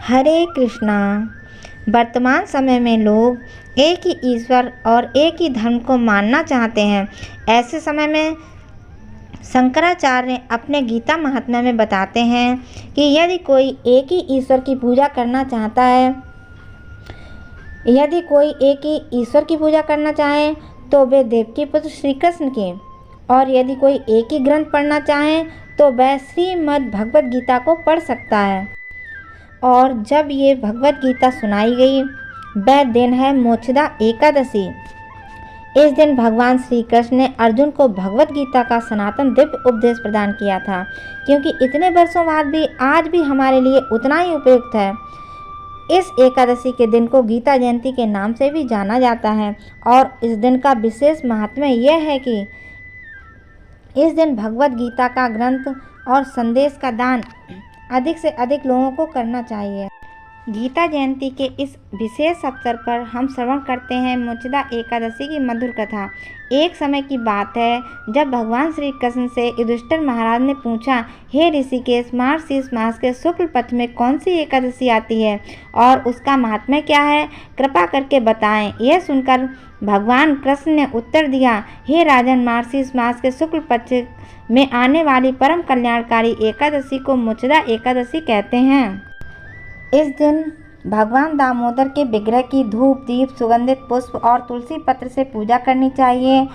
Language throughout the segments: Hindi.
हरे कृष्णा। वर्तमान समय में लोग एक ही ईश्वर और एक ही धर्म को मानना चाहते हैं। ऐसे समय में शंकराचार्य अपने गीता महात्म्य में बताते हैं कि यदि कोई एक ही ईश्वर की पूजा करना चाहे तो वे देवकी पुत्र श्री कृष्ण की, और यदि कोई एक ही ग्रंथ पढ़ना चाहे तो वह श्रीमद् भगवद गीता को पढ़ सकता है। और जब ये भगवद गीता सुनाई गई, वह दिन है मोक्षदा एकादशी। इस दिन भगवान श्री कृष्ण ने अर्जुन को भगवद गीता का सनातन दिव्य उपदेश प्रदान किया था, क्योंकि इतने वर्षों बाद भी आज भी हमारे लिए उतना ही उपयुक्त है। इस एकादशी के दिन को गीता जयंती के नाम से भी जाना जाता है, और इस दिन का विशेष महात्म्य यह है कि इस दिन भगवद गीता का ग्रंथ और संदेश का दान अधिक से अधिक लोगों को करना चाहिए। गीता जयंती के इस विशेष अवसर पर हम श्रवण करते हैं मोक्षदा एकादशी की मधुर कथा। एक समय की बात है जब भगवान श्री कृष्ण से युधिष्ठिर महाराज ने पूछा, हे ऋषिकेश, मार्गशीर्ष मास के शुक्ल पक्ष में कौन सी एकादशी आती है और उसका महात्म्य क्या है, कृपा करके बताएं। यह सुनकर भगवान कृष्ण ने उत्तर दिया, हे राजन, मार्गशीर्ष मास के शुक्ल पक्ष में आने वाली परम कल्याणकारी एकादशी को मोक्षदा एकादशी कहते हैं। इस दिन भगवान दामोदर के विग्रह की धूप, दीप, सुगंधित पुष्प और तुलसी पत्र से पूजा करनी चाहिए।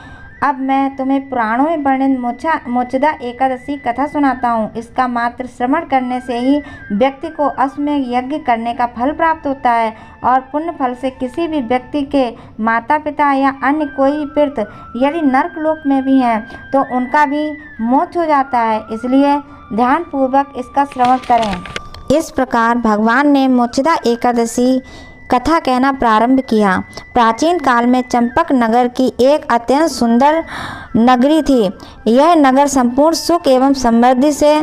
अब मैं तुम्हें पुराणों में वर्णित मोक्षदा एकादशी कथा सुनाता हूँ। इसका मात्र श्रवण करने से ही व्यक्ति को अश्वमेध यज्ञ करने का फल प्राप्त होता है, और पुण्य फल से किसी भी व्यक्ति के माता पिता या अन्य कोई पितृ यदि नरकलोक में भी हैं तो उनका भी मोक्ष हो जाता है। इसलिए ध्यानपूर्वक इसका श्रवण करें। इस प्रकार भगवान ने मोक्षदा एकादशी कथा कहना प्रारंभ किया। प्राचीन काल में चंपक नगर की एक अत्यंत सुंदर नगरी थी। यह नगर संपूर्ण सुख एवं समृद्धि से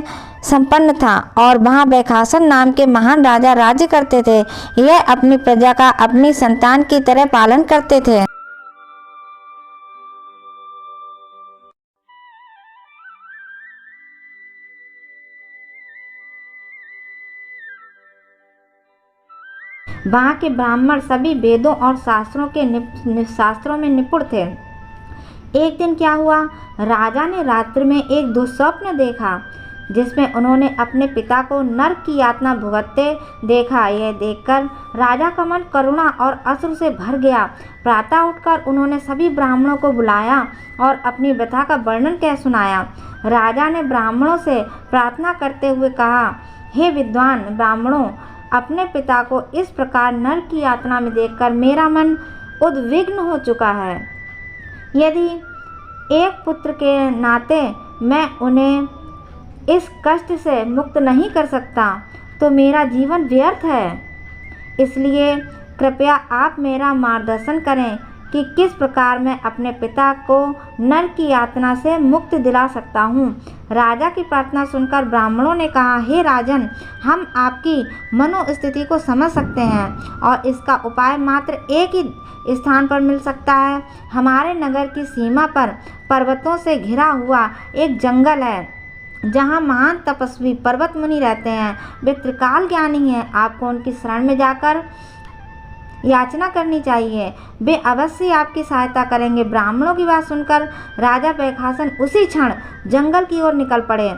संपन्न था, और वहाँ बैखासन नाम के महान राजा राज्य करते थे। यह अपनी प्रजा का अपनी संतान की तरह पालन करते थे। वहाँ के ब्राह्मण सभी वेदों और शास्त्रों में निपुण थे। एक दिन क्या हुआ, राजा ने रात्रि में एक दुस्वप्न देखा जिसमें उन्होंने अपने पिता को नरक की यातना भुगतते देखा। यह देखकर राजा का मन करुणा और अश्रु से भर गया। प्रातः उठकर उन्होंने सभी ब्राह्मणों को बुलाया और अपनी व्यथा का वर्णन कह सुनाया। राजा ने ब्राह्मणों से प्रार्थना करते हुए कहा, हे विद्वान ब्राह्मणों, अपने पिता को इस प्रकार नरक की यातना में देखकर मेरा मन उद्विग्न हो चुका है। यदि एक पुत्र के नाते मैं उन्हें इस कष्ट से मुक्त नहीं कर सकता तो मेरा जीवन व्यर्थ है। इसलिए कृपया आप मेरा मार्गदर्शन करें कि किस प्रकार मैं अपने पिता को नरक की यातना से मुक्ति दिला सकता हूँ। राजा की प्रार्थना सुनकर ब्राह्मणों ने कहा, हे राजन, हम आपकी मनोस्थिति को समझ सकते हैं और इसका उपाय मात्र एक ही स्थान पर मिल सकता है। हमारे नगर की सीमा पर पर्वतों से घिरा हुआ एक जंगल है जहाँ महान तपस्वी पर्वत मुनि रहते हैं। वे त्रिकाल ज्ञानी हैं। आपको उनकी शरण में जाकर याचना करनी चाहिए। वे अवश्य आपकी सहायता करेंगे। ब्राह्मणों की बात सुनकर राजा बैखासन उसी क्षण जंगल की ओर निकल पड़े,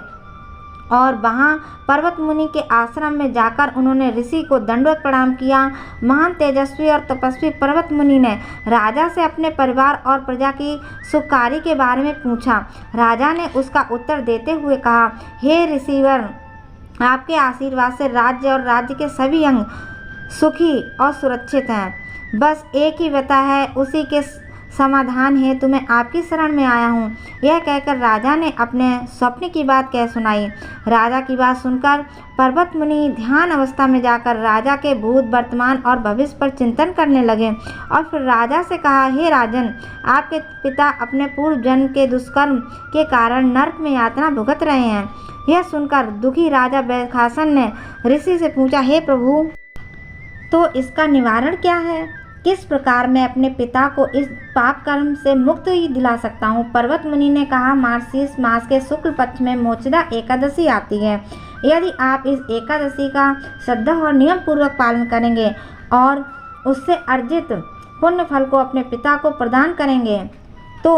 और वहाँ पर्वत मुनि के आश्रम में जाकर उन्होंने ऋषि को दंडवत प्रणाम किया। महान तेजस्वी और तपस्वी पर्वत मुनि ने राजा से अपने परिवार और प्रजा की सुखकारी के बारे में पूछा। राजा ने उसका उत्तर देते हुए कहा, हे ऋषिवर, आपके आशीर्वाद से राज्य और राज्य के सभी अंग सुखी और सुरक्षित हैं। बस एक ही व्यथा है, उसी के समाधान हेतु मैं आपकी शरण में आया हूँ। यह कहकर राजा ने अपने स्वप्न की बात कह सुनाई। राजा की बात सुनकर पर्वत मुनि ध्यान अवस्था में जाकर राजा के भूत, वर्तमान और भविष्य पर चिंतन करने लगे, और फिर राजा से कहा, हे राजन, आपके पिता अपने पूर्व जन्म के दुष्कर्म के कारण नरक में यातना भुगत रहे हैं। यह सुनकर दुखी राजा बैखासन ने ऋषि से पूछा, हे प्रभु, तो इसका निवारण क्या है? किस प्रकार मैं अपने पिता को इस पाप कर्म से मुक्त ही दिला सकता हूँ? पर्वत मुनि ने कहा, मार्गशीर्ष मास के शुक्ल पक्ष में मोक्षदा एकादशी आती है। यदि आप इस एकादशी का श्रद्धा और नियम पूर्वक पालन करेंगे और उससे अर्जित पुण्य फल को अपने पिता को प्रदान करेंगे तो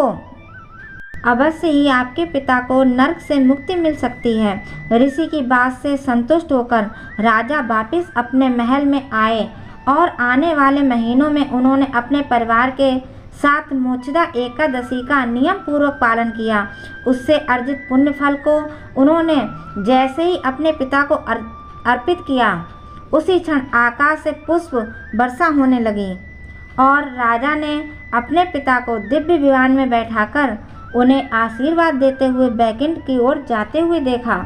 अवश्य ही आपके पिता को नरक से मुक्ति मिल सकती है। ऋषि की बात से संतुष्ट होकर राजा वापस अपने महल में आए और आने वाले महीनों में उन्होंने अपने परिवार के साथ मोक्षदा एकादशी का नियम पूर्वक पालन किया। उससे अर्जित पुण्य फल को उन्होंने जैसे ही अपने पिता को अर्पित किया, उसी क्षण आकाश से पुष्प वर्षा होने लगी और राजा ने अपने पिता को दिव्य विमान में बैठाकर उन्हें आशीर्वाद देते हुए बैकुंठ की ओर जाते हुए देखा।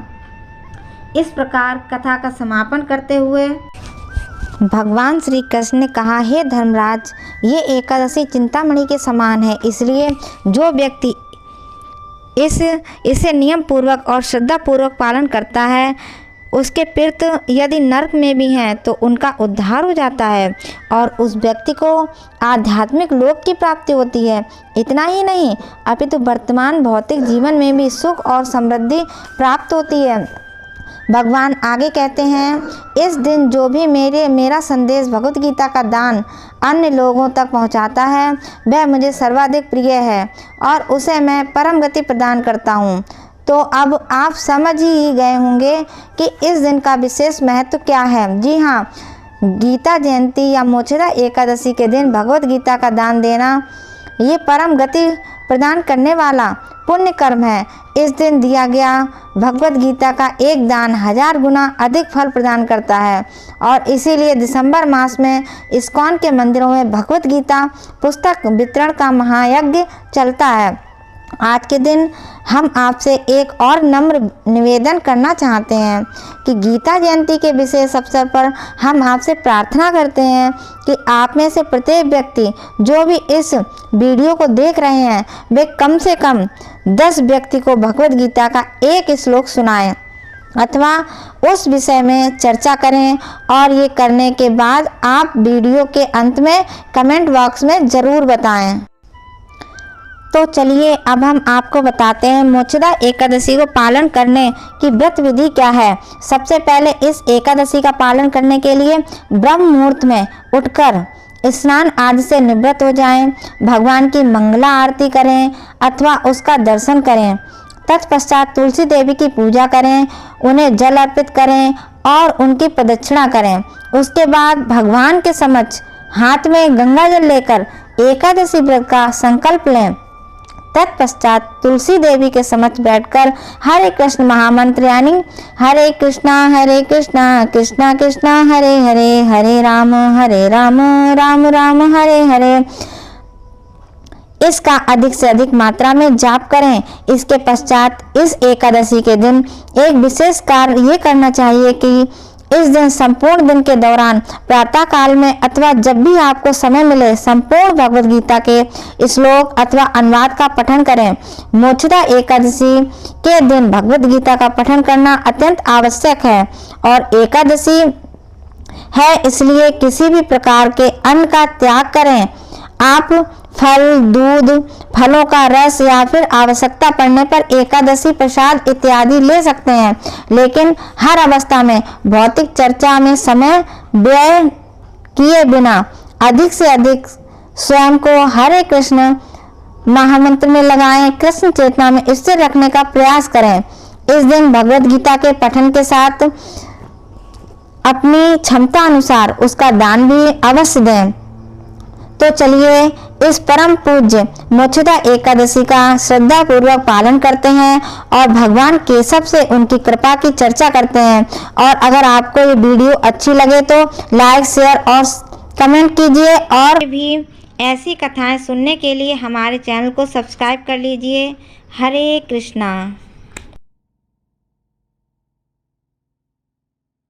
इस प्रकार कथा का समापन करते हुए भगवान श्री कृष्ण ने कहा, हे धर्मराज, ये एकादशी चिंतामणि के समान है, इसलिए जो व्यक्ति इसे नियम पूर्वक और श्रद्धा पूर्वक पालन करता है उसके पितृ यदि नरक में भी हैं तो उनका उद्धार हो जाता है और उस व्यक्ति को आध्यात्मिक लोक की प्राप्ति होती है। इतना ही नहीं, अपितु वर्तमान भौतिक जीवन में भी सुख और समृद्धि प्राप्त होती है। भगवान आगे कहते हैं, इस दिन जो भी मेरा संदेश भगवत गीता का दान अन्य लोगों तक पहुंचाता है वह मुझे सर्वाधिक प्रिय है और उसे मैं परम गति प्रदान करता हूं। तो अब आप समझ ही गए होंगे कि इस दिन का विशेष महत्व क्या है। जी हाँ, गीता जयंती या मोक्षदा एकादशी के दिन भगवत गीता का दान देना ये परम गति प्रदान करने वाला पुण्य कर्म है। इस दिन दिया गया भगवत गीता का एक दान 1000 गुना अधिक फल प्रदान करता है और इसीलिए दिसंबर मास में इस्कॉन के मंदिरों में भगवत गीता पुस्तक वितरण का महायज्ञ चलता है। आज के दिन हम आपसे एक और नम्र निवेदन करना चाहते हैं कि गीता जयंती के विशेष अवसर पर हम आपसे प्रार्थना करते हैं कि आप में से प्रत्येक व्यक्ति जो भी इस वीडियो को देख रहे हैं वे कम से कम 10 व्यक्ति को भगवत गीता का एक श्लोक सुनाएं अथवा उस विषय में चर्चा करें और ये करने के बाद आप वीडियो के अंत में कमेंट बॉक्स में ज़रूर बताएं। तो चलिए अब हम आपको बताते हैं मोक्षदा एकादशी को पालन करने की व्रत विधि क्या है। सबसे पहले इस एकादशी का पालन करने के लिए ब्रह्म मुहूर्त में उठकर स्नान आदि से निवृत्त हो जाएं, भगवान की मंगला आरती करें अथवा उसका दर्शन करें। तत्पश्चात तुलसी देवी की पूजा करें, उन्हें जल अर्पित करें और उनकी प्रदक्षिणा करें। उसके बाद भगवान के समक्ष हाथ में गंगा जल लेकर एकादशी व्रत का संकल्प लें। तत्पश्चात तुलसी देवी के समक्ष बैठकर हरे कृष्ण महामंत्र यानी हरे कृष्णा कृष्णा कृष्णा हरे हरे, हरे राम राम राम हरे हरे इसका अधिक से अधिक मात्रा में जाप करें। इसके पश्चात इस एकादशी के दिन एक विशेष कार्य ये करना चाहिए कि इस दिन संपूर्ण दिन के दौरान प्रातः काल में अथवा जब भी आपको समय मिले संपूर्ण भगवत गीता के श्लोक अथवा अनुवाद का पठन करें। मोक्षदा एकादशी के दिन भगवत गीता का पठन करना अत्यंत आवश्यक है और एकादशी है इसलिए किसी भी प्रकार के अन्न का त्याग करें। आप फल, दूध, फलों का रस या फिर आवश्यकता पड़ने पर एकादशी प्रसाद इत्यादि ले सकते हैं, लेकिन हर अवस्था में भौतिक चर्चा में समय व्यय किए बिना अधिक से अधिक स्वयं को हरे कृष्ण महामंत्र में लगाएं। कृष्ण चेतना में स्थिर रखने का प्रयास करें। इस दिन भगवत गीता के पठन के साथ अपनी क्षमता अनुसार उसका दान भी अवश्य दें। तो चलिए इस परम पूज्य मोक्षदा एकादशी का श्रद्धा पूर्वक पालन करते हैं और भगवान केशव से उनकी कृपा की चर्चा करते हैं। और अगर आपको ये वीडियो अच्छी लगे तो लाइक, शेयर और कमेंट कीजिए और भी ऐसी कथाएं सुनने के लिए हमारे चैनल को सब्सक्राइब कर लीजिए। हरे कृष्णा।